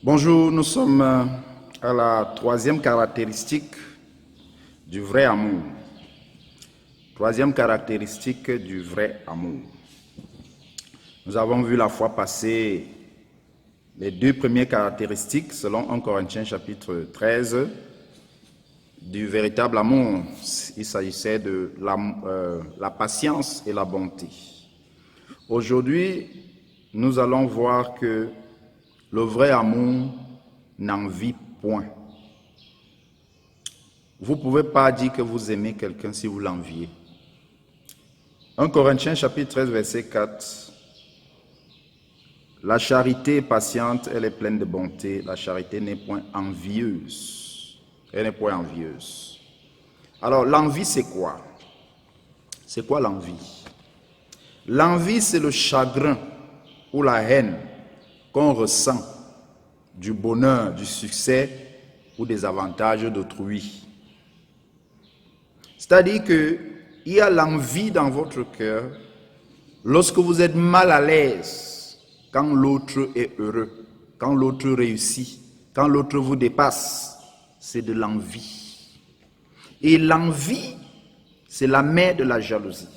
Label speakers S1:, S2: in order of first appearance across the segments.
S1: Bonjour, nous sommes à la troisième caractéristique du vrai amour. Troisième caractéristique du vrai amour. Nous avons vu la fois passée les deux premières caractéristiques selon 1 Corinthiens chapitre 13 du véritable amour. Il s'agissait de la patience et la bonté. Aujourd'hui, nous allons voir que le vrai amour n'envie point. Vous ne pouvez pas dire que vous aimez quelqu'un si vous l'enviez. 1 Corinthiens chapitre 13 verset 4. La charité est patiente, elle est pleine de bonté. La charité n'est point envieuse. Elle n'est point envieuse. Alors l'envie c'est quoi? C'est quoi l'envie? L'envie c'est le chagrin ou la haine qu'on ressent du bonheur, du succès ou des avantages d'autrui. C'est-à-dire qu'il y a l'envie dans votre cœur lorsque vous êtes mal à l'aise, quand l'autre est heureux, quand l'autre réussit, quand l'autre vous dépasse, c'est de l'envie. Et l'envie, c'est la mère de la jalousie.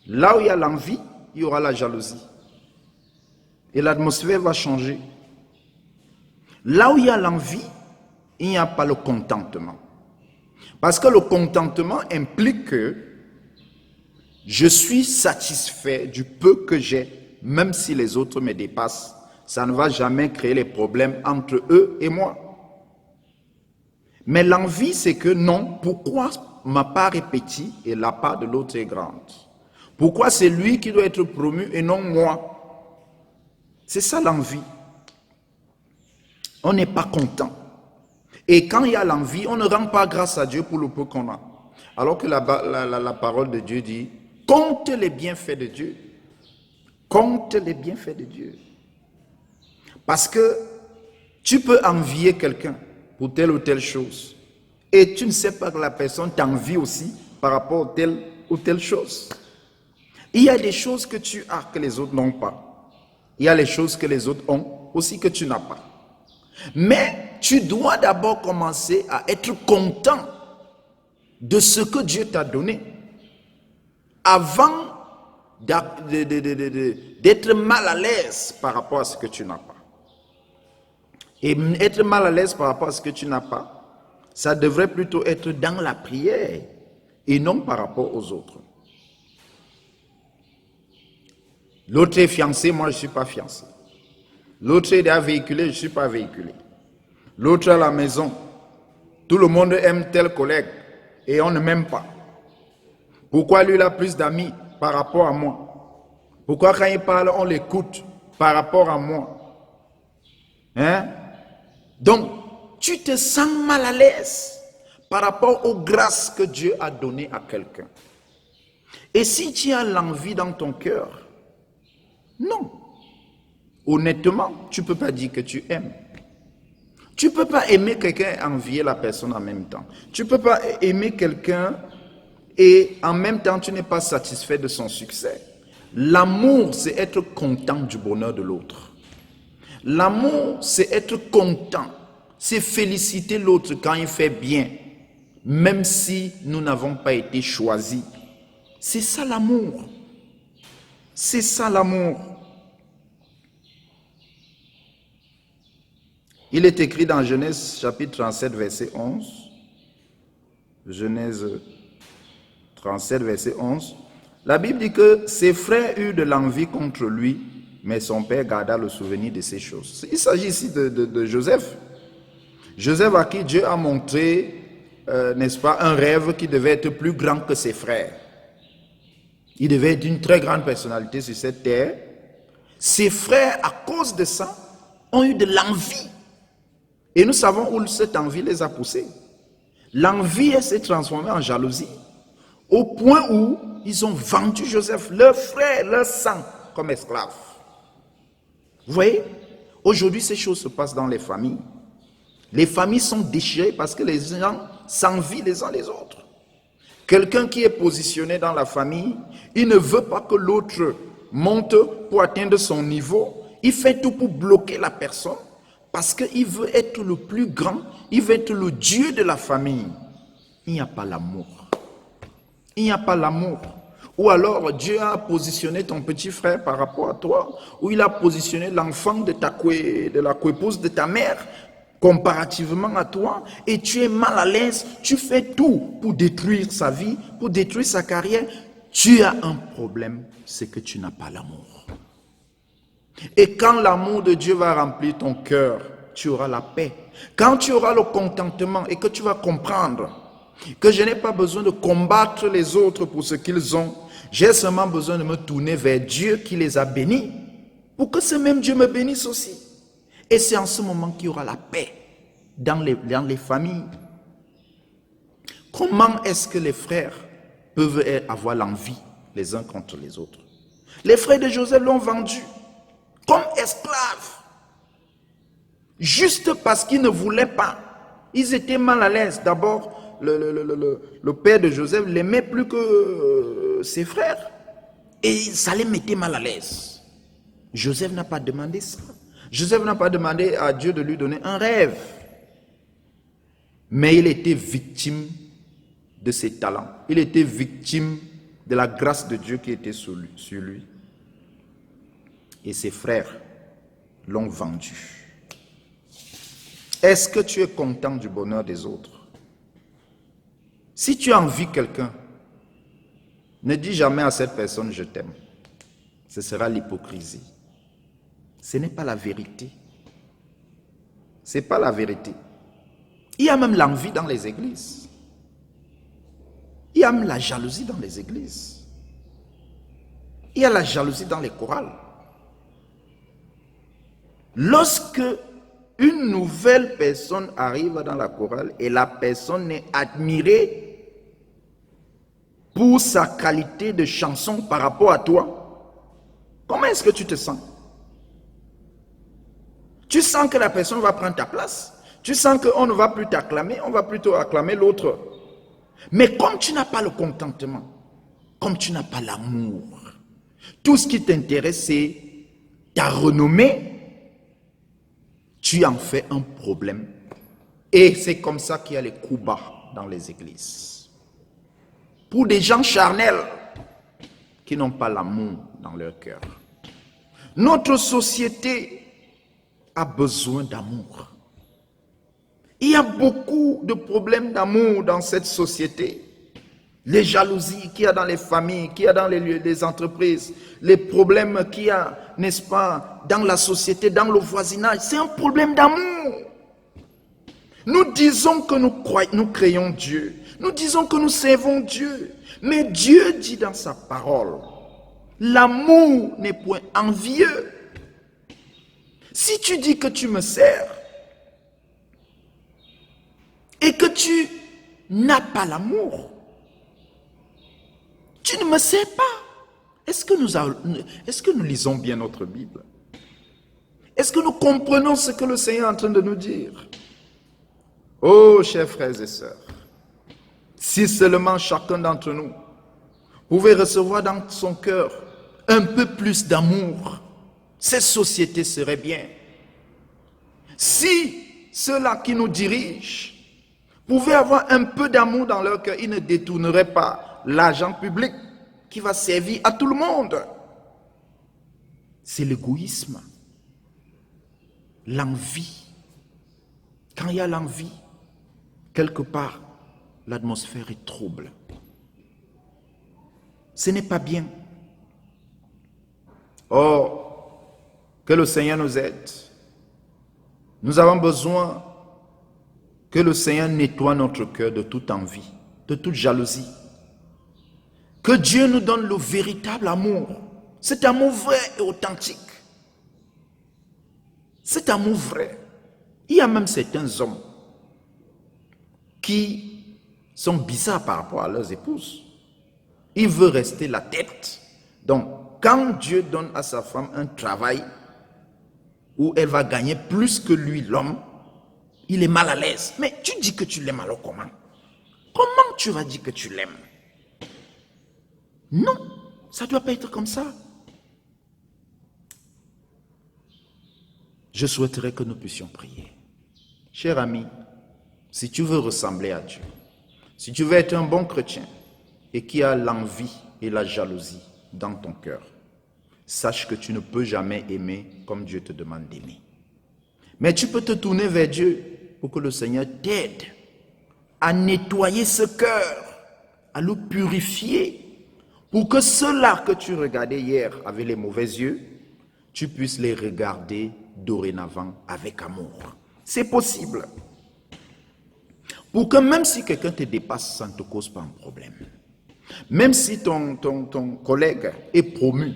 S1: Là où il y a l'envie, il y aura la jalousie. Et l'atmosphère va changer. Là où il y a l'envie, il n'y a pas le contentement. Parce que le contentement implique que je suis satisfait du peu que j'ai, même si les autres me dépassent. Ça ne va jamais créer les problèmes entre eux et moi. Mais l'envie, c'est que non, pourquoi ma part est petite et la part de l'autre est grande? Pourquoi c'est lui qui doit être promu et non moi? C'est ça l'envie. On n'est pas content. Et quand il y a l'envie, on ne rend pas grâce à Dieu pour le peu qu'on a. Alors que la parole de Dieu dit, compte les bienfaits de Dieu. Compte les bienfaits de Dieu. Parce que tu peux envier quelqu'un pour telle ou telle chose. Et tu ne sais pas que la personne t'envie aussi par rapport à telle ou telle chose. Il y a des choses que tu as que les autres n'ont pas. Il y a les choses que les autres ont aussi que tu n'as pas. Mais tu dois d'abord commencer à être content de ce que Dieu t'a donné avant d'être mal à l'aise par rapport à ce que tu n'as pas. Et être mal à l'aise par rapport à ce que tu n'as pas, ça devrait plutôt être dans la prière et non par rapport aux autres. L'autre est fiancé, moi je ne suis pas fiancé. L'autre est véhiculé, je ne suis pas véhiculé. L'autre à la maison, tout le monde aime tel collègue et on ne m'aime pas. Pourquoi lui il a plus d'amis par rapport à moi? Pourquoi quand il parle, on l'écoute par rapport à moi? Hein? Donc, tu te sens mal à l'aise par rapport aux grâces que Dieu a données à quelqu'un. Et si tu as l'envie dans ton cœur, non. Honnêtement, tu ne peux pas dire que tu aimes. Tu ne peux pas aimer quelqu'un et envier la personne en même temps. Tu ne peux pas aimer quelqu'un et en même temps tu n'es pas satisfait de son succès. L'amour, c'est être content du bonheur de l'autre. L'amour, c'est être content. C'est féliciter l'autre quand il fait bien, même si nous n'avons pas été choisis. C'est ça l'amour. C'est ça l'amour. Il est écrit dans Genèse chapitre 37 verset 11. Genèse 37 verset 11. La Bible dit que ses frères eurent de l'envie contre lui, mais son père garda le souvenir de ces choses. Il s'agit ici de Joseph. Joseph à qui Dieu a montré, n'est-ce pas, un rêve qui devait être plus grand que ses frères. Il devait être une très grande personnalité sur cette terre. Ses frères, à cause de ça, ont eu de l'envie. Et nous savons où cette envie les a poussés. L'envie s'est transformée en jalousie, au point où ils ont vendu Joseph, leur frère, leur sang, comme esclave. Vous voyez, aujourd'hui ces choses se passent dans les familles. Les familles sont déchirées parce que les gens s'envient les uns les autres. Quelqu'un qui est positionné dans la famille, il ne veut pas que l'autre monte pour atteindre son niveau. Il fait tout pour bloquer la personne, Parce qu'il veut être le plus grand, il veut être le Dieu de la famille. Il n'y a pas l'amour. Il n'y a pas l'amour. Ou alors Dieu a positionné ton petit frère par rapport à toi, ou il a positionné l'enfant de la coépouse de ta mère comparativement à toi, et tu es mal à l'aise, tu fais tout pour détruire sa vie, pour détruire sa carrière. Tu as un problème, c'est que tu n'as pas l'amour. Et quand l'amour de Dieu va remplir ton cœur, tu auras la paix. Quand tu auras le contentement et que tu vas comprendre que je n'ai pas besoin de combattre les autres pour ce qu'ils ont, j'ai seulement besoin de me tourner vers Dieu qui les a bénis, pour que ce même Dieu me bénisse aussi. Et c'est en ce moment qu'il y aura la paix dans les familles. Comment est-ce que les frères peuvent avoir l'envie les uns contre les autres? Les frères de Joseph l'ont vendu comme esclaves, juste parce qu'ils ne voulaient pas. Ils étaient mal à l'aise. D'abord, le père de Joseph l'aimait plus que ses frères. Et ça les mettait mal à l'aise. Joseph n'a pas demandé ça. Joseph n'a pas demandé à Dieu de lui donner un rêve. Mais il était victime de ses talents. Il était victime de la grâce de Dieu qui était sur lui. Et ses frères l'ont vendu. Est-ce que tu es content du bonheur des autres? Si tu envies quelqu'un, ne dis jamais à cette personne « je t'aime ». Ce sera l'hypocrisie. Ce n'est pas la vérité. Ce n'est pas la vérité. Il y a même l'envie dans les églises. Il y a même la jalousie dans les églises. Il y a la jalousie dans les chorales. Lorsque une nouvelle personne arrive dans la chorale et la personne est admirée pour sa qualité de chanson par rapport à toi, comment est-ce que tu te sens? Tu sens que la personne va prendre ta place. Tu sens qu'on ne va plus t'acclamer, on va plutôt acclamer l'autre. Mais comme tu n'as pas le contentement, comme tu n'as pas l'amour, tout ce qui t'intéresse, c'est ta renommée, tu en fais un problème. Et c'est comme ça qu'il y a les coups bas dans les églises. Pour des gens charnels qui n'ont pas l'amour dans leur cœur. Notre société a besoin d'amour. Il y a beaucoup de problèmes d'amour dans cette société. Les jalousies qu'il y a dans les familles, qu'il y a dans les entreprises, les problèmes qu'il y a, n'est-ce pas, dans la société, dans le voisinage, c'est un problème d'amour. Nous disons que nous créons Dieu, nous disons que nous servons Dieu, mais Dieu dit dans sa parole, l'amour n'est point envieux. Si tu dis que tu me sers et que tu n'as pas l'amour, tu ne me sais pas. Est-ce que nous lisons bien notre Bible? Est-ce que nous comprenons ce que le Seigneur est en train de nous dire? Oh, chers frères et sœurs, si seulement chacun d'entre nous pouvait recevoir dans son cœur un peu plus d'amour, cette société serait bien. Si ceux-là qui nous dirigent pouvaient avoir un peu d'amour dans leur cœur, ils ne détourneraient pas l'argent public qui va servir à tout le monde. C'est l'égoïsme, l'envie. Quand il y a l'envie, quelque part, l'atmosphère est trouble. Ce n'est pas bien. Oh, que le Seigneur nous aide. Nous avons besoin que le Seigneur nettoie notre cœur de toute envie, de toute jalousie. Que Dieu nous donne le véritable amour. Cet amour vrai et authentique. Cet amour vrai. Il y a même certains hommes qui sont bizarres par rapport à leurs épouses. Ils veulent rester la tête. Donc, quand Dieu donne à sa femme un travail où elle va gagner plus que lui, l'homme, il est mal à l'aise. Mais tu dis que tu l'aimes alors comment? Comment tu vas dire que tu l'aimes? Non, ça ne doit pas être comme ça. je souhaiterais que nous puissions prier. Cher ami, si tu veux ressembler à Dieu, si tu veux être un bon chrétien et qui a l'envie et la jalousie dans ton cœur, sache que tu ne peux jamais aimer comme Dieu te demande d'aimer. Mais tu peux te tourner vers Dieu pour que le Seigneur t'aide à nettoyer ce cœur, à le purifier, pour que ceux-là que tu regardais hier avec les mauvais yeux, tu puisses les regarder dorénavant avec amour. C'est possible. Pour que même si quelqu'un te dépasse, ça ne te cause pas un problème. Même si ton collègue est promu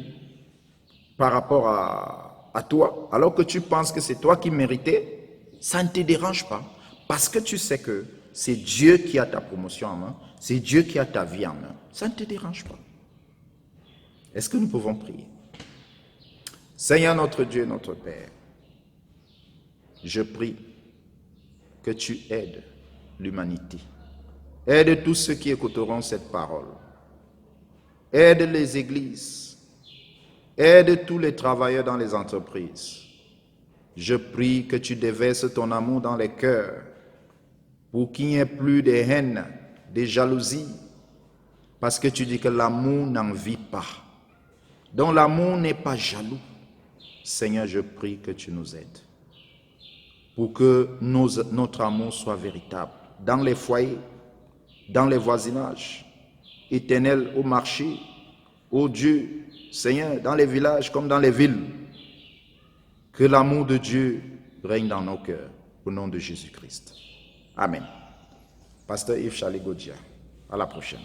S1: par rapport à toi, alors que tu penses que c'est toi qui méritais, ça ne te dérange pas. Parce que tu sais que c'est Dieu qui a ta promotion en main, c'est Dieu qui a ta vie en main. Ça ne te dérange pas. Est-ce que nous pouvons prier? Seigneur notre Dieu, notre Père, je prie que tu aides l'humanité. Aide tous ceux qui écouteront cette parole. Aide les églises. Aide tous les travailleurs dans les entreprises. Je prie que tu déverses ton amour dans les cœurs pour qu'il n'y ait plus de haine, de jalousie, parce que tu dis que l'amour n'en vit pas. Donc l'amour n'est pas jaloux. Seigneur, je prie que tu nous aides pour que notre amour soit véritable dans les foyers, dans les voisinages, éternel au marché, ô Dieu, Seigneur, dans les villages comme dans les villes. Que l'amour de Dieu règne dans nos cœurs, au nom de Jésus-Christ. Amen. Pasteur Yves Charlie Godia, à la prochaine.